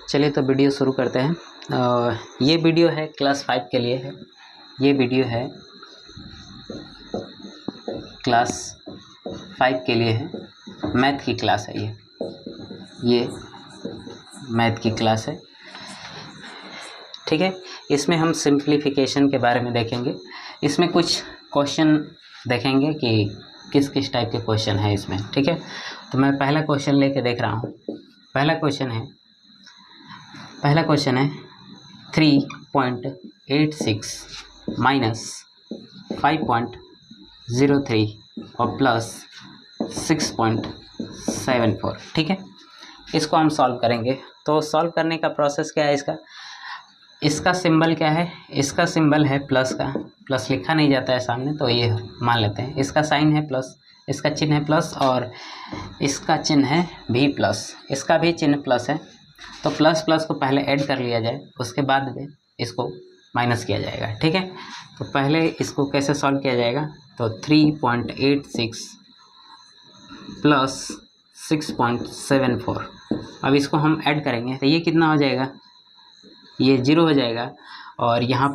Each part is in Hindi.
चलिए तो वीडियो शुरू करते हैं। ये वीडियो है क्लास 5 के लिए है। ये वीडियो है क्लास 5 के लिए है। मैथ की क्लास है ये मैथ की क्लास है। ठीक है, इसमें हम सिंप्लीफिकेशन के बारे में देखेंगे। इसमें कुछ क्वेश्चन देखेंगे कि किस किस टाइप के क्वेश्चन है इसमें। ठीक है, तो मैं पहला क्वेश्चन लेके देख रहा हूँ। पहला क्वेश्चन है 3.86 माइनस 5.03 और प्लस 6.74। ठीक है, इसको हम सॉल्व करेंगे। तो सॉल्व करने का प्रोसेस क्या है इसका सिंबल क्या है? इसका सिंबल है प्लस का। प्लस लिखा नहीं जाता है सामने, तो ये मान लेते हैं। इसका साइन है प्लस, इसका चिन्ह है प्लस और इसका चिन्ह है भी प्लस। इसका भी चिन्ह प्लस है, तो प्लस प्लस को पहले ऐड कर लिया जाए, उसके बाद में इसको माइनस किया जाएगा। ठीक है, तो पहले इसको कैसे सॉल्व किया जाएगा? तो 3.86 प्लस 6.74। अब इसको हम ऐड करेंगे तो ये कितना हो जाएगा? ये 0 हो जाएगा और यहाँ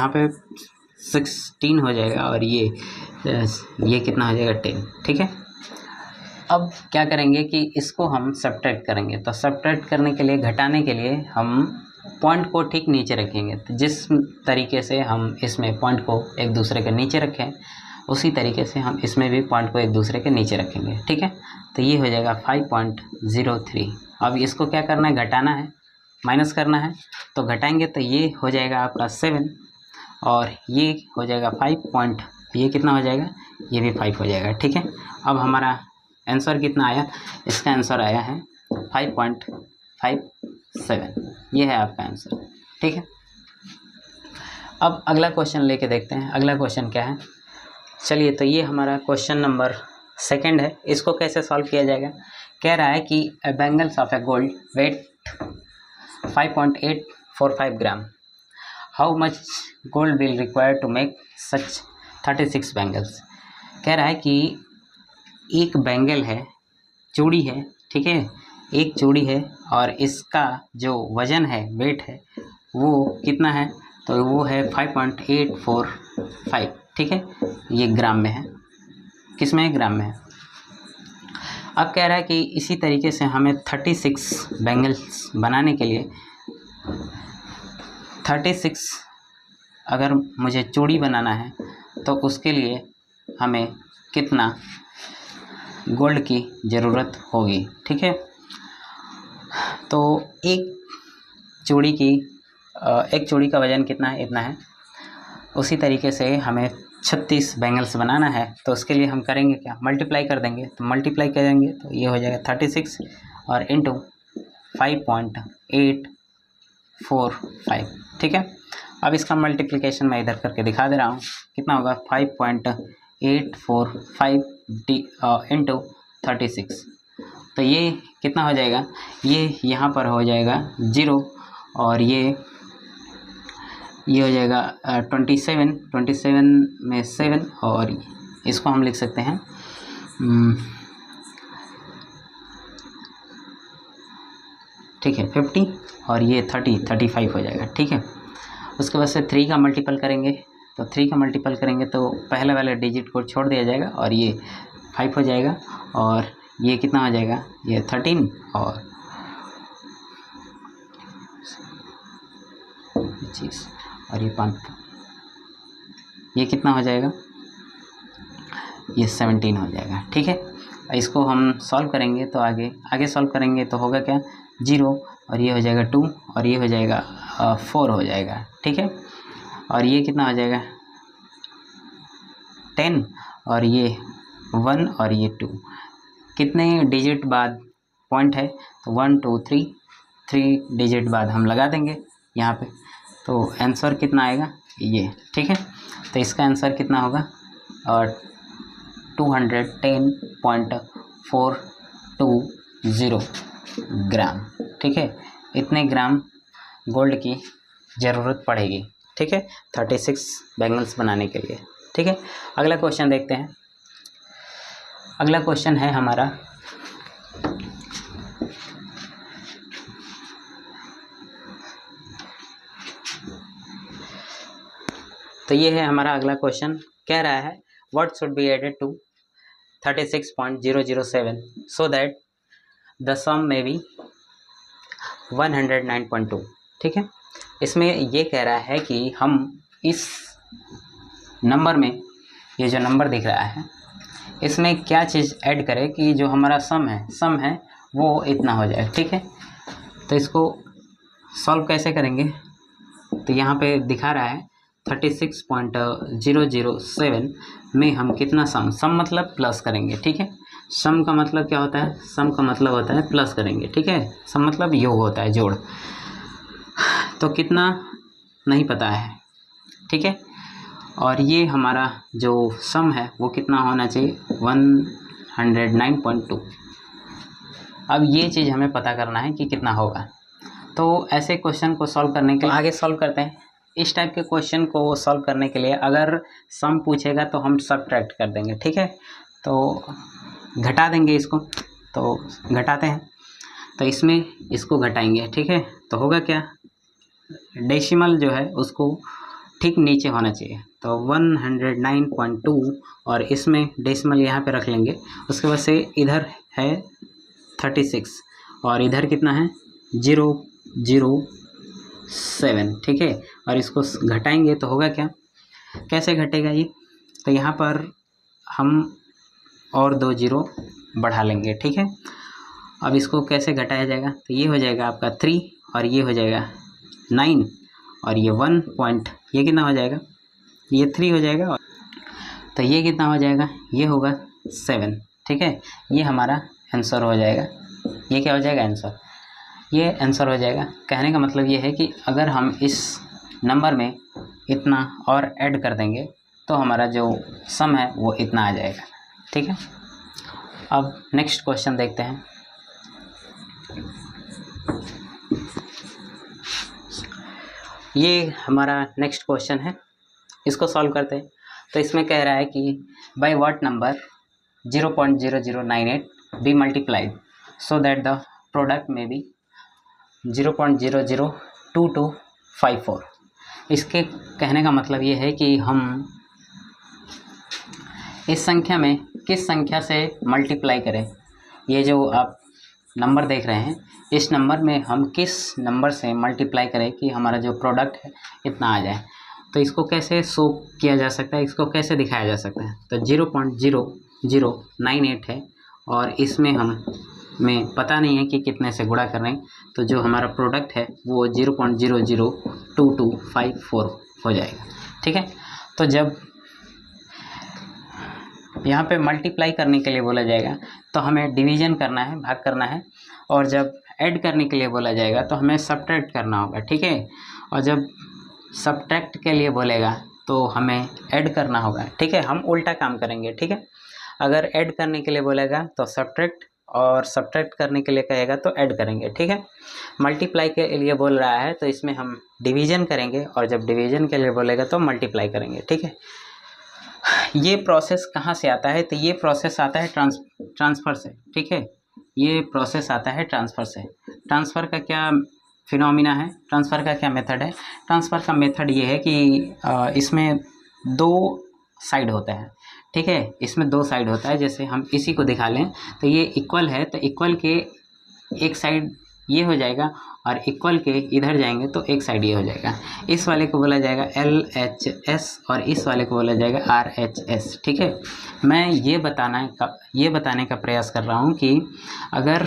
पे 16 हो जाएगा और ये कितना हो जाएगा? 10। ठीक है, अब क्या करेंगे कि इसको हम सब्ट्रैक्ट करेंगे। तो सब्ट्रैक्ट करने के लिए, घटाने के लिए हम पॉइंट को ठीक नीचे रखेंगे। तो जिस तरीके से हम इसमें पॉइंट को एक दूसरे के नीचे रखें, उसी तरीके से हम इसमें भी पॉइंट को एक दूसरे के नीचे रखेंगे। ठीक है, तो ये हो जाएगा 5.03। अब इसको क्या करना है? घटाना है, माइनस करना है। तो घटाएंगे तो ये हो जाएगा आपका 7 और ये हो जाएगा 5 ये कितना हो जाएगा? ये भी 5 हो जाएगा। ठीक है, अब हमारा आंसर कितना आया? इसका आंसर आया है 5.57। ये है आपका आंसर। ठीक है, अब अगला क्वेश्चन लेके देखते हैं। अगला क्वेश्चन क्या है? चलिए, तो ये हमारा क्वेश्चन नंबर 2 है। इसको कैसे सॉल्व किया जाएगा? कह रहा है कि a bangles of a gold weight 5.845 gram, how much gold will require to make such 36 bangles. कह रहा है कि एक बैंगल है, चूड़ी है। ठीक है, एक चूड़ी है और इसका जो वज़न है, वेट है, वो कितना है? तो वो है 5.845। ठीक है, ये ग्राम में है। किस में है? ग्राम में है। अब कह रहा है कि इसी तरीके से हमें 36 बैंगल्स बनाने के लिए 36 अगर मुझे चूड़ी बनाना है तो उसके लिए हमें कितना गोल्ड की ज़रूरत होगी। ठीक है, तो एक चूड़ी का वज़न कितना है? इतना है। उसी तरीके से हमें 36 बैंगल्स बनाना है, तो उसके लिए हम करेंगे क्या? मल्टीप्लाई कर देंगे। तो मल्टीप्लाई करेंगे तो ये हो जाएगा 36 और इंटू 5.845। ठीक है, अब इसका मल्टीप्लिकेशन मैं इधर करके दिखा दे रहा हूँ। कितना होगा? 5.845 इंटू 36। तो ये कितना हो जाएगा? ये यहाँ पर हो जाएगा 0 और ये हो जाएगा 27 में 7 और इसको हम लिख सकते हैं ठीक है 50 और ये 35 हो जाएगा। ठीक है, उसके बाद से 3 का मल्टीपल करेंगे। तो 3 का मल्टीपल करेंगे तो पहले वाले डिजिट को छोड़ दिया जाएगा और ये 5 हो जाएगा और ये कितना हो जाएगा? ये 13 और 25 और ये 5, ये कितना हो जाएगा? ये 17 हो जाएगा। ठीक है, इसको हम सॉल्व करेंगे तो आगे सॉल्व करेंगे तो होगा क्या? 0 और ये हो जाएगा 2 और ये हो जाएगा 4 हो जाएगा। ठीक है, और ये कितना हो जाएगा? 10 और ये 1 और ये 2। कितने डिजिट बाद पॉइंट है? तो 1 2 3 डिजिट बाद हम लगा देंगे यहाँ पे, तो आंसर कितना आएगा? ये। ठीक है, तो इसका आंसर कितना होगा? और 210.420 ग्राम। ठीक है, इतने ग्राम गोल्ड की ज़रूरत पड़ेगी। ठीक है, 36 बैंगल्स बनाने के लिए। ठीक है, अगला क्वेश्चन देखते हैं। अगला क्वेश्चन है हमारा तो ये है हमारा अगला क्वेश्चन। कह रहा है what should be added to 36.007 so that the sum में बी 109.2। ठीक है, इसमें ये कह रहा है कि हम इस नंबर में, ये जो नंबर दिख रहा है, इसमें क्या चीज़ ऐड करें कि जो हमारा सम है वो इतना हो जाए। ठीक है, तो इसको सॉल्व कैसे करेंगे, तो यहाँ पे दिखा रहा है 36.007 में हम कितना सम मतलब प्लस करेंगे। ठीक है, सम का मतलब क्या होता है, सम का मतलब होता है प्लस करेंगे। ठीक है, सम मतलब योग होता है, जोड़। तो कितना नहीं पता है। ठीक है, और ये हमारा जो सम है वो कितना होना चाहिए, 109.2। अब ये चीज़ हमें पता करना है कि कितना होगा। तो ऐसे क्वेश्चन को सॉल्व करने के लिए आगे सॉल्व करते हैं। इस टाइप के क्वेश्चन को सॉल्व करने के लिए अगर सम पूछेगा तो हम सब्ट्रैक्ट कर देंगे। ठीक है, तो घटा देंगे इसको, तो घटाते हैं। तो इसमें इसको घटाएंगे। ठीक है, तो होगा क्या, डेसिमल जो है उसको ठीक नीचे होना चाहिए। तो 109.2 और इसमें डेसिमल यहाँ पे रख लेंगे। उसके बाद से इधर है 36 और इधर कितना है 007। ठीक है, और इसको घटाएंगे तो होगा क्या, कैसे घटेगा ये, तो यहाँ पर हम और 2 जीरो बढ़ा लेंगे। ठीक है, अब इसको कैसे घटाया जाएगा, तो ये हो जाएगा आपका 3 और ये हो जाएगा 9 और ये 1 पॉइंट, ये कितना हो जाएगा, ये 3 हो जाएगा। और तो ये कितना हो जाएगा, ये होगा 7। ठीक है, ये हमारा आंसर हो जाएगा। ये क्या हो जाएगा, आंसर, ये आंसर हो जाएगा। कहने का मतलब ये है कि अगर हम इस नंबर में इतना और ऐड कर देंगे तो हमारा जो सम है वो इतना आ जाएगा। ठीक है, अब नेक्स्ट क्वेश्चन देखते हैं। ये हमारा नेक्स्ट क्वेश्चन है, इसको सॉल्व करते हैं। तो इसमें कह रहा है कि by what number 0.0098 be multiplied so that the product may be 0.002254। इसके कहने का मतलब ये है कि हम इस संख्या में किस संख्या से मल्टीप्लाई करें। ये जो आप नंबर देख रहे हैं, इस नंबर में हम किस नंबर से मल्टीप्लाई करें कि हमारा जो प्रोडक्ट है इतना आ जाए। तो इसको कैसे शो किया जा सकता है, इसको कैसे दिखाया जा सकता है, तो 0.0098 है और इसमें हमें पता नहीं है कि कितने से गुणा कर रहे हैं, तो जो हमारा प्रोडक्ट है वो 0.002254 हो जाएगा। ठीक है, तो जब यहाँ पे मल्टीप्लाई करने के लिए बोला जाएगा तो हमें डिवीज़न करना है, भाग करना है, और जब ऐड करने के लिए बोला जाएगा तो हमें सब्ट्रैक्ट करना होगा। ठीक है, और जब सब्ट्रैक्ट के लिए बोलेगा तो हमें ऐड करना होगा। ठीक है, हम उल्टा काम करेंगे। ठीक है, अगर ऐड करने के लिए बोलेगा तो सब्ट्रैक्ट, और सब्ट्रैक्ट करने के लिए कहेगा तो ऐड करेंगे। ठीक है, मल्टीप्लाई के लिए बोल रहा है तो इसमें हम डिवीज़न करेंगे, और जब डिवीज़न के लिए बोलेगा तो मल्टीप्लाई करेंगे। ठीक है, ये प्रोसेस कहाँ से आता है, तो ये प्रोसेस आता है ट्रांसफ़र से। ठीक है, ये प्रोसेस आता है ट्रांसफ़र से। ट्रांसफ़र का क्या फिनोमिना है, ट्रांसफ़र का क्या मेथड है, ट्रांसफ़र का मेथड ये है कि इसमें 2 साइड होता है। ठीक है, इसमें 2 साइड होता है। जैसे हम इसी को दिखा लें तो ये इक्वल है, तो इक्वल के एक साइड ये हो जाएगा और इक्वल के इधर जाएंगे तो एक साइड ये हो जाएगा। इस वाले को बोला जाएगा LHS और इस वाले को बोला जाएगा RHS। ठीक है, मैं ये बताने का प्रयास कर रहा हूँ कि अगर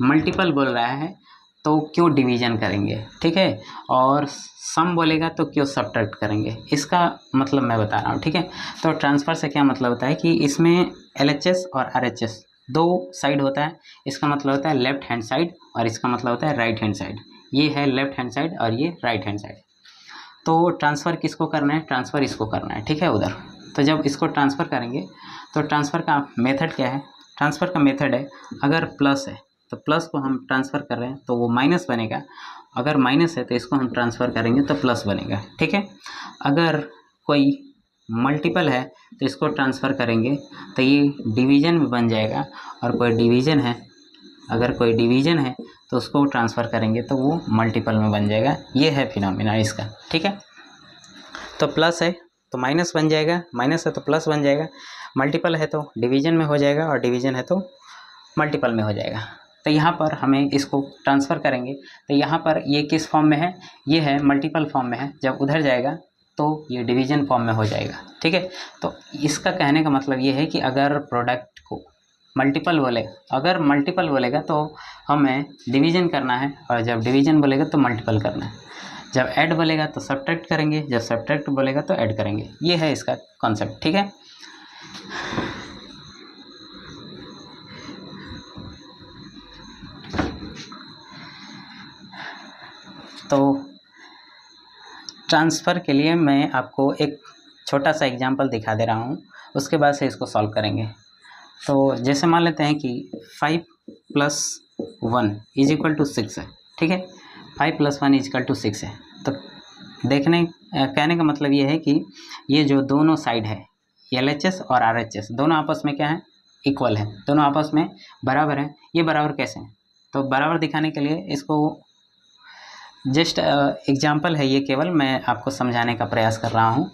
मल्टीपल बोल रहा है तो क्यों डिवीज़न करेंगे। ठीक है, और सम बोलेगा तो क्यों सब्ट्रैक्ट करेंगे, इसका मतलब मैं बता रहा हूँ। ठीक है, तो ट्रांसफ़र से क्या मतलब होता है कि इसमें LHS और RHS 2 साइड होता है। इसका मतलब होता है लेफ़्ट हैंड साइड और इसका मतलब होता है राइट हैंड साइड। ये है लेफ़्ट हैंड साइड और ये राइट हैंड साइड। तो ट्रांसफ़र किसको करना है, ट्रांसफ़र इसको करना है। ठीक है, उधर। तो जब इसको ट्रांसफ़र करेंगे तो ट्रांसफ़र का मेथड क्या है, ट्रांसफ़र का मेथड है, अगर प्लस है तो प्लस को हम ट्रांसफ़र कर रहे हैं तो वो माइनस बनेगा, अगर माइनस है तो इसको हम ट्रांसफ़र करेंगे तो प्लस बनेगा। ठीक है, अगर कोई मल्टीपल है तो इसको ट्रांसफ़र करेंगे तो ये डिवीज़न में बन जाएगा, और कोई डिवीज़न है, अगर कोई डिवीज़न है तो उसको ट्रांसफ़र करेंगे तो वो मल्टीपल में बन जाएगा। ये है फिनोमिना इसका। ठीक है, तो प्लस है तो माइनस बन जाएगा, माइनस है तो प्लस बन जाएगा, मल्टीपल है तो डिवीजन में हो जाएगा और डिवीजन है तो मल्टीपल में हो जाएगा। तो यहाँ पर हमें इसको ट्रांसफ़र करेंगे तो यहाँ पर ये किस फॉर्म में है, ये है मल्टीपल फॉर्म में है, जब उधर जाएगा तो ये डिवीजन फॉर्म में हो जाएगा। ठीक है, तो इसका कहने का मतलब ये है कि अगर प्रोडक्ट को मल्टीपल बोले, अगर मल्टीपल बोलेगा तो हमें डिवीजन करना है, और जब डिवीजन बोलेगा तो मल्टीपल करना है, जब ऐड बोलेगा तो सब्ट्रैक्ट करेंगे, जब सब्ट्रैक्ट बोलेगा तो ऐड करेंगे। ये है इसका कॉन्सेप्ट। ठीक है, तो ट्रांसफ़र के लिए मैं आपको एक छोटा सा एग्जांपल दिखा दे रहा हूँ, उसके बाद से इसको सॉल्व करेंगे। तो जैसे मान लेते हैं कि 5 + 1 = 6 है। ठीक है, 5 + 1 = 6 है। तो कहने का मतलब ये है कि ये जो दोनों साइड है LHS और RHS दोनों आपस में क्या है, इक्वल है, दोनों आपस में बराबर है। ये बराबर कैसे हैं, तो बराबर दिखाने के लिए इसको जस्ट एग्जाम्पल है ये, केवल मैं आपको समझाने का प्रयास कर रहा हूँ।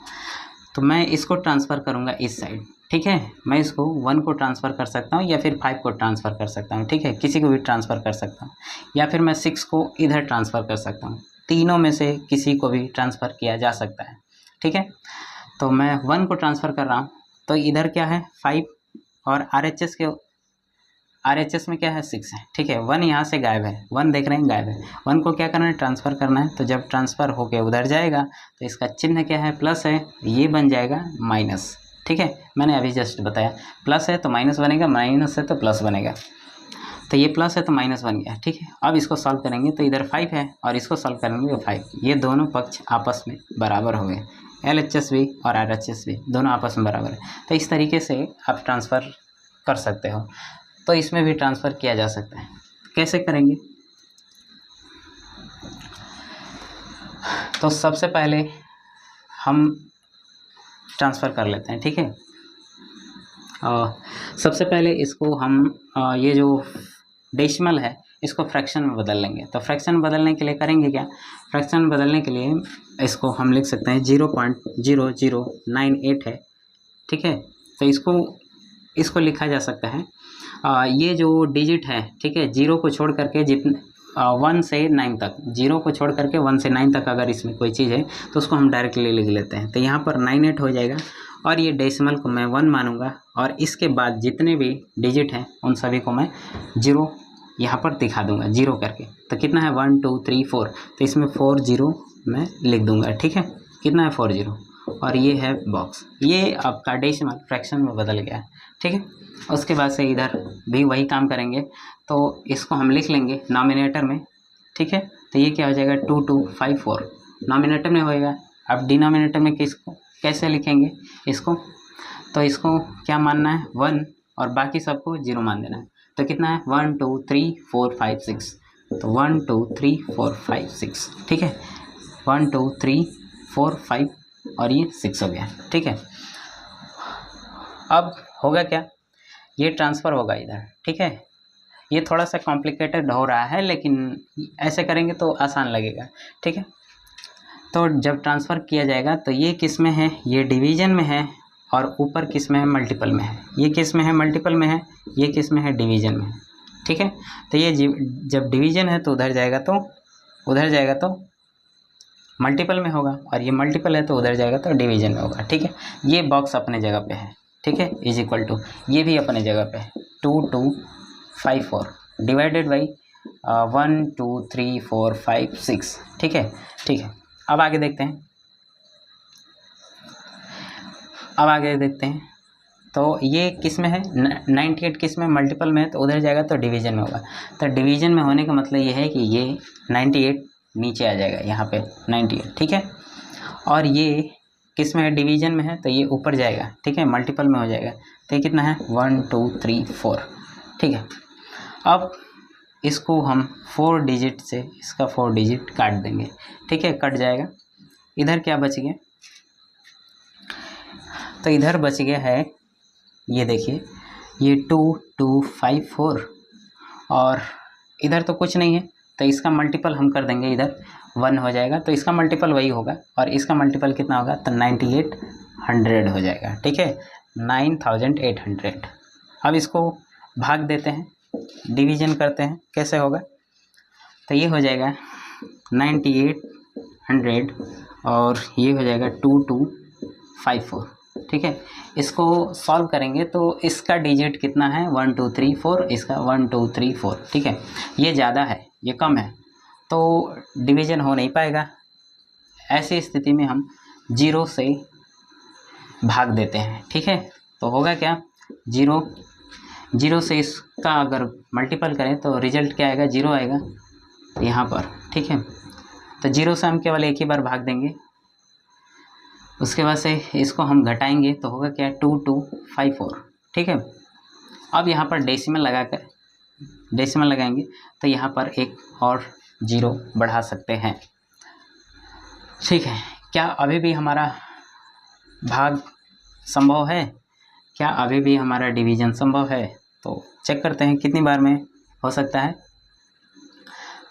तो मैं इसको ट्रांसफ़र करूँगा इस साइड। ठीक है, मैं इसको 1 को ट्रांसफ़र कर सकता हूँ या फिर 5 को ट्रांसफ़र कर सकता हूँ। ठीक है, किसी को भी ट्रांसफ़र कर सकता हूँ, या फिर मैं 6 को इधर ट्रांसफ़र कर सकता हूँ। तीनों में से किसी को भी ट्रांसफ़र किया जा सकता है। ठीक है, तो मैं 1 को ट्रांसफ़र कर रहा हूँ, तो इधर क्या है 5 और RHS में क्या है 6 है। ठीक है, 1 यहाँ से गायब है, 1 देख रहे हैं गायब है, 1 को क्या करना है, ट्रांसफ़र करना है। तो जब ट्रांसफ़र होके उधर जाएगा तो इसका चिन्ह क्या है, प्लस है, ये बन जाएगा माइनस। ठीक है, मैंने अभी जस्ट बताया, प्लस है तो माइनस बनेगा, माइनस है तो प्लस बनेगा। तो ये प्लस है तो माइनस बन गया। ठीक है, अब इसको सॉल्व करेंगे तो इधर 5 है और इसको सॉल्व करेंगे तो 5, ये दोनों पक्ष आपस में बराबर हो गए, LHS भी और RHS भी दोनों आपस में बराबर है। तो इस तरीके से आप ट्रांसफ़र कर सकते हो। तो इसमें भी ट्रांसफ़र किया जा सकता है। कैसे करेंगे, तो सबसे पहले हम ट्रांसफ़र कर लेते हैं। ठीक है, सबसे पहले इसको हम ये जो डेसिमल है इसको फ्रैक्शन में बदल लेंगे। तो फ्रैक्शन बदलने के लिए करेंगे क्या, फ्रैक्शन बदलने के लिए इसको हम लिख सकते हैं 0.0098 है। ठीक है, तो इसको लिखा जा सकता है, ये जो डिजिट है, ठीक है, 0 को छोड़ करके जितने 1 से 9 तक, 0 को छोड़ करके 1 से 9 तक अगर इसमें कोई चीज़ है तो उसको हम डायरेक्टली लिख लेते हैं। तो यहाँ पर 98 हो जाएगा और ये डेसिमल को मैं 1 मानूंगा और इसके बाद जितने भी डिजिट हैं उन सभी को मैं 0 यहाँ पर दिखा दूंगा, 0 करके। तो कितना है 1 2 3 4, तो इसमें 4 0 मैं लिख दूंगा। ठीक है, कितना है 4 0, और ये है बॉक्स, ये आपका डेसिमल फ्रैक्शन में बदल गया है। ठीक है, उसके बाद से इधर भी वही काम करेंगे, तो इसको हम लिख लेंगे नॉमिनेटर में। ठीक है, तो ये क्या हो जाएगा 2254 नॉमिनेटर में होएगा। अब डिनोमिनेटर में किसको कैसे लिखेंगे इसको, तो इसको क्या मानना है 1 और बाकी सबको 0 मान देना है। तो कितना है 1 2 3 4 5 6, तो 1 2 3 4 5 6। ठीक है, 1 2 3 4 5 और ये 6 हो गया। ठीक है, अब होगा क्या, ये ट्रांसफ़र होगा इधर। ठीक है, ये थोड़ा सा कॉम्प्लिकेटेड हो रहा है लेकिन ऐसे करेंगे तो आसान लगेगा। ठीक है, तो जब ट्रांसफ़र किया जाएगा तो ये किस में है, ये डिवीज़न में है, और ऊपर किस में है, मल्टीपल में है। ये किस में है, मल्टीपल में है, ये किस में है, डिवीज़न में है। ठीक है, तो ये जब डिवीज़न है तो उधर जाएगा तो मल्टीपल में होगा, और ये मल्टीपल है तो उधर जाएगा तो डिवीज़न में होगा। ठीक है, ये बॉक्स अपने जगह पे है। ठीक है, = ये भी अपने जगह पे है 2254 डिवाइडेड बाई 1 2 3 4 5 6। ठीक है, अब आगे देखते हैं, तो ये किस में है, 98 किस में, मल्टीपल में है, तो उधर जाएगा तो डिवीज़न में होगा। तो डिवीज़न में होने का मतलब ये है कि ये 98 नीचे आ जाएगा यहाँ पे 98। ठीक है, और ये किस में है, डिवीज़न में है, तो ये ऊपर जाएगा। ठीक है, मल्टीपल में हो जाएगा। तो ये कितना है 1 2 3 4। ठीक है, अब इसको हम 4 डिजिट से इसका 4 डिजिट काट देंगे। ठीक है, कट जाएगा। इधर क्या बच गया, तो इधर बच गया है, ये देखिए, ये 2254 और इधर तो कुछ नहीं है, तो इसका मल्टीपल हम कर देंगे इधर 1 हो जाएगा, तो इसका मल्टीपल वही होगा और इसका मल्टीपल कितना होगा, तो 9800 हो जाएगा। ठीक है, 9800। अब इसको भाग देते हैं, डिवीजन करते हैं, कैसे होगा, तो ये हो जाएगा 9800 और ये हो जाएगा 2254। ठीक है, इसको सॉल्व करेंगे तो इसका डिजिट कितना है, 1 2 3 4, इसका 1 2 3 4। ठीक है, ये ज़्यादा है ये कम है, तो डिवीजन हो नहीं पाएगा। ऐसी स्थिति में हम 0 से भाग देते हैं। ठीक है, तो होगा क्या, 0 से इसका अगर मल्टीपल करें तो रिजल्ट क्या आएगा, 0 आएगा यहाँ पर। ठीक है, तो 0 से हम केवल एक ही बार भाग देंगे, उसके बाद से इसको हम घटाएंगे तो होगा क्या, 2254। ठीक है, अब यहाँ पर डेसिमल लगाएंगे तो यहाँ पर एक और 0 बढ़ा सकते हैं। ठीक है, क्या अभी भी हमारा भाग संभव है, क्या अभी भी हमारा डिवीजन संभव है, तो चेक करते हैं कितनी बार में हो सकता है।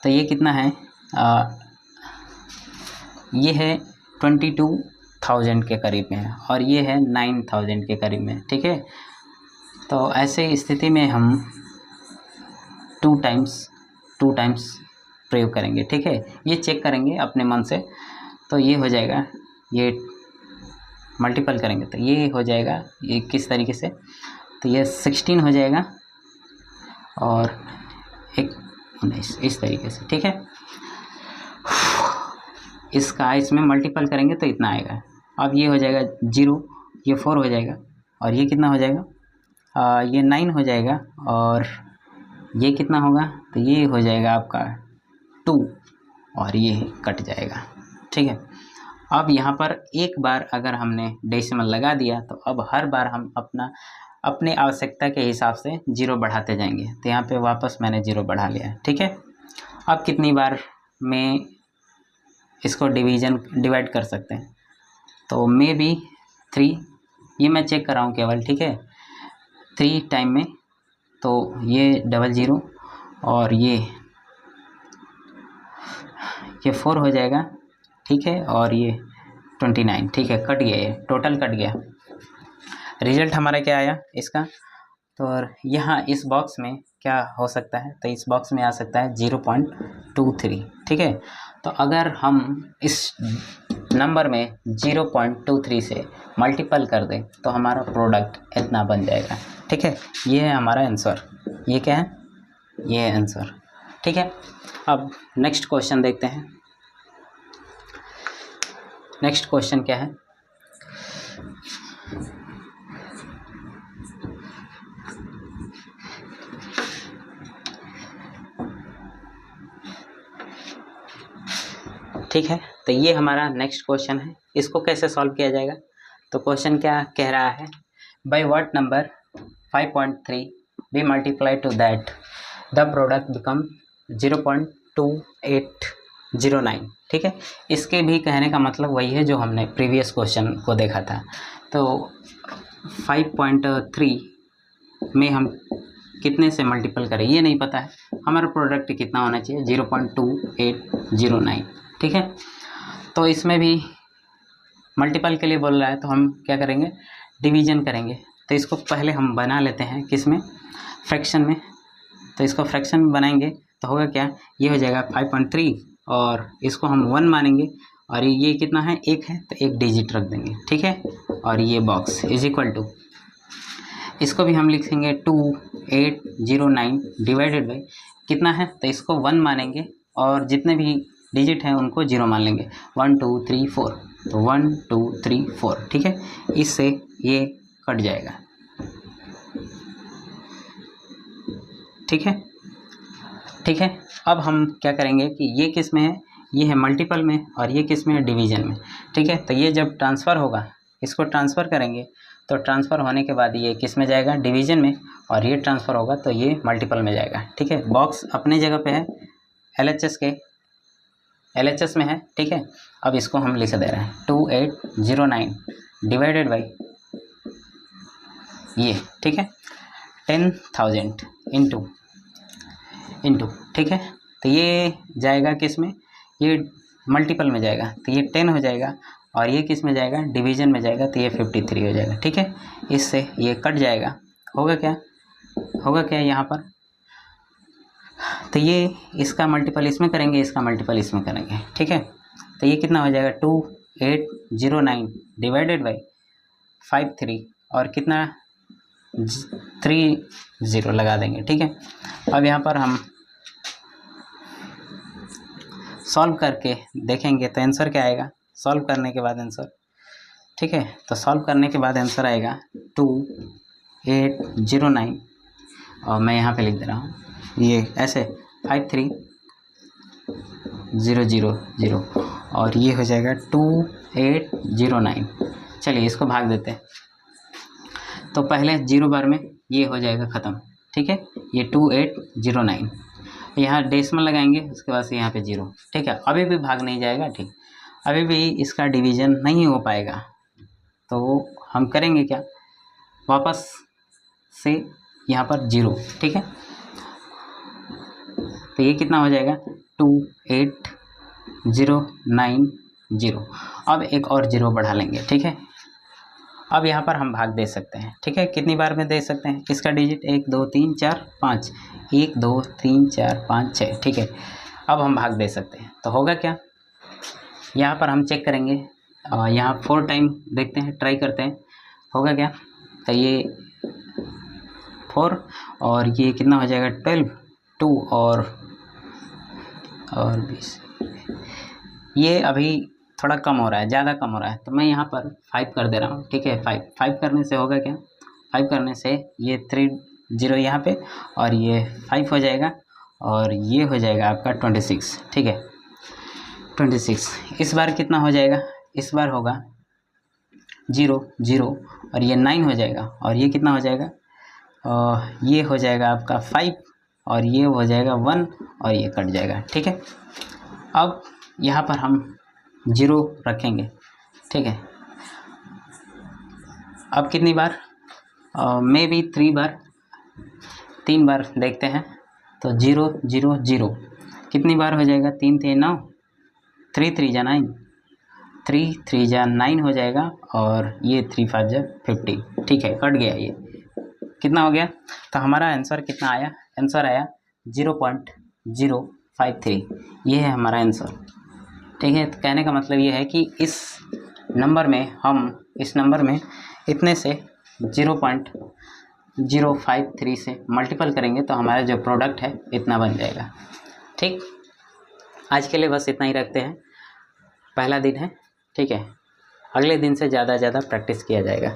तो ये कितना है, ये है 22,000 के करीब में है और ये है 9,000 के करीब में। ठीक है, तो ऐसे स्थिति में हम 2 टाइम्स प्रयोग करेंगे। ठीक है, ये चेक करेंगे अपने मन से, तो ये हो जाएगा, ये मल्टीपल करेंगे तो ये हो जाएगा, ये किस तरीके से, तो ये 16 हो जाएगा और एक 19 इस तरीके से। ठीक है, इसका इसमें मल्टीपल करेंगे तो इतना आएगा। अब ये हो जाएगा 0, ये 4 हो जाएगा और ये कितना हो जाएगा, ये 9 हो जाएगा और ये कितना होगा, तो ये हो जाएगा आपका 2 और ये कट जाएगा। ठीक है, अब यहाँ पर एक बार अगर हमने डेसिमल लगा दिया तो अब हर बार हम अपने आवश्यकता के हिसाब से 0 बढ़ाते जाएंगे। तो यहाँ पे वापस मैंने 0 बढ़ा लिया है। ठीक है, अब कितनी बार में इसको डिवाइड कर सकते हैं, तो मे बी 3, ये मैं चेक कर रहा हूँ केवल। ठीक है, 3 टाइम में, तो ये 00 और ये 4 हो जाएगा। ठीक है, और ये 29। ठीक है, कट गया, ये टोटल कट गया। रिजल्ट हमारा क्या आया इसका, तो यहाँ इस बॉक्स में क्या हो सकता है, तो इस बॉक्स में आ सकता है 0.23। ठीक है, तो अगर हम इस नंबर में 0.23 से मल्टीपल कर दें तो हमारा प्रोडक्ट इतना बन जाएगा। ठीक है, ये है हमारा आंसर। ये क्या है, ये है आंसर। ठीक है, अब नेक्स्ट क्वेश्चन देखते हैं। नेक्स्ट क्वेश्चन क्या है, ठीक है, तो ये हमारा नेक्स्ट क्वेश्चन है। इसको कैसे सॉल्व किया जाएगा, तो क्वेश्चन क्या कह रहा है, by what number 5.3 be multiply to that the product become 0.2809। ठीक है, इसके भी कहने का मतलब वही है जो हमने प्रीवियस क्वेश्चन को देखा था। तो 5.3 में हम कितने से मल्टीपल करें ये नहीं पता है, हमारा प्रोडक्ट कितना होना चाहिए, 0.2809। ठीक है, तो इसमें भी मल्टीपल के लिए बोल रहा है तो हम क्या करेंगे, डिवीजन करेंगे। तो इसको पहले हम बना लेते हैं किस में, फ्रैक्शन में। तो इसको फ्रैक्शन में बनाएंगे तो होगा क्या, ये हो जाएगा 5.3 और इसको हम 1 मानेंगे और ये कितना है, 1 है तो एक डिजिट रख देंगे। ठीक है, और ये बॉक्स इज इक्वल टू, इसको भी हम लिखेंगे 2809 डिवाइडेड बाई कितना है, तो इसको 1 मानेंगे और जितने भी डिजिट हैं उनको 0 मान लेंगे, 1 2 3 4, तो 1 2 3 4। ठीक है, इससे ये कट जाएगा। ठीक है, ठीक है, अब हम क्या करेंगे कि ये किस में है, ये है मल्टीपल में और ये किस में है, डिवीजन में। ठीक है, तो ये जब ट्रांसफ़र होगा, इसको ट्रांसफ़र करेंगे तो ट्रांसफ़र होने के बाद ये किस में जाएगा, डिवीजन में, और ये ट्रांसफ़र होगा तो ये मल्टीपल में जाएगा। ठीक है, बॉक्स अपने जगह पे है, LHS में है। ठीक है, अब इसको हम लिख दे रहे हैं 2809 डिवाइडेड बाई ये। ठीक है, 10,000 इंटू। ठीक है, तो ये जाएगा किस में, ये मल्टीपल में जाएगा तो ये 10 हो जाएगा, और ये किस में जाएगा, डिवीजन में जाएगा तो ये 53 हो जाएगा। ठीक है, इससे ये कट जाएगा, होगा क्या यहाँ पर, तो ये इसका मल्टीपल इसमें करेंगे, इसका मल्टीपल इसमें करेंगे। ठीक है, तो ये कितना हो जाएगा 2809 डिवाइडेड बाई 53 और कितना 30 लगा देंगे। ठीक है, अब यहाँ पर हम सॉल्व करके देखेंगे तो आंसर क्या आएगा, सॉल्व करने के बाद आंसर। ठीक है, तो सॉल्व करने के बाद आंसर आएगा 2809, और मैं यहाँ पे लिख दे रहा हूँ ये ऐसे 53000 और ये हो जाएगा 2809। चलिए इसको भाग देते हैं, तो पहले 0 बार में ये हो जाएगा ख़त्म। ठीक है, ये 2809, यहाँ डेसिमल लगाएंगे, उसके बाद से यहाँ पे 0। ठीक है, अभी भी भाग नहीं जाएगा। ठीक, अभी भी इसका डिवीज़न नहीं हो पाएगा, तो हम करेंगे क्या, वापस से यहाँ पर 0। ठीक है, तो ये कितना हो जाएगा 28090। अब एक और 0 बढ़ा लेंगे। ठीक है, अब यहाँ पर हम भाग दे सकते हैं। ठीक है, कितनी बार में दे सकते हैं, इसका डिजिट 1 2 3 4 5, 1 2 3 4 5 6। ठीक है, अब हम भाग दे सकते हैं, तो होगा क्या, यहाँ पर हम चेक करेंगे, यहाँ 4 टाइम देखते हैं, ट्राई करते हैं, होगा क्या, तो ये 4 और ये कितना हो जाएगा 12, 2 और 20। ये अभी थोड़ा कम हो रहा है, ज़्यादा कम हो रहा है, तो मैं यहाँ पर 5 कर दे रहा हूँ। ठीक है, 5 करने से होगा क्या, 5 करने से ये 30 यहाँ पे और ये 5 हो जाएगा, और ये हो जाएगा आपका 26। ठीक है, 26। इस बार कितना हो जाएगा, इस बार होगा 0 0 और ये 9 हो जाएगा, और ये कितना हो जाएगा, ये हो जाएगा आपका 5 और ये हो जाएगा 1 और ये कट जाएगा। ठीक है, अब यहाँ पर हम 0 रखेंगे। ठीक है, अब कितनी बार, मे बी 3 बार देखते हैं, तो 0 0 0 कितनी बार हो जाएगा, 3 3 9, 3 3 जा 9, 3 3 जा 9 हो जाएगा, और ये 3 5 जा 50। ठीक है, कट गया, ये कितना हो गया, तो हमारा आंसर कितना आया, आंसर आया 0.053। ये है हमारा आंसर। ठीक है, तो कहने का मतलब ये है कि इस नंबर में इतने से 0.053 से मल्टीपल करेंगे तो हमारा जो प्रोडक्ट है इतना बन जाएगा। ठीक, आज के लिए बस इतना ही रखते हैं, पहला दिन है। ठीक है, अगले दिन से ज़्यादा प्रैक्टिस किया जाएगा।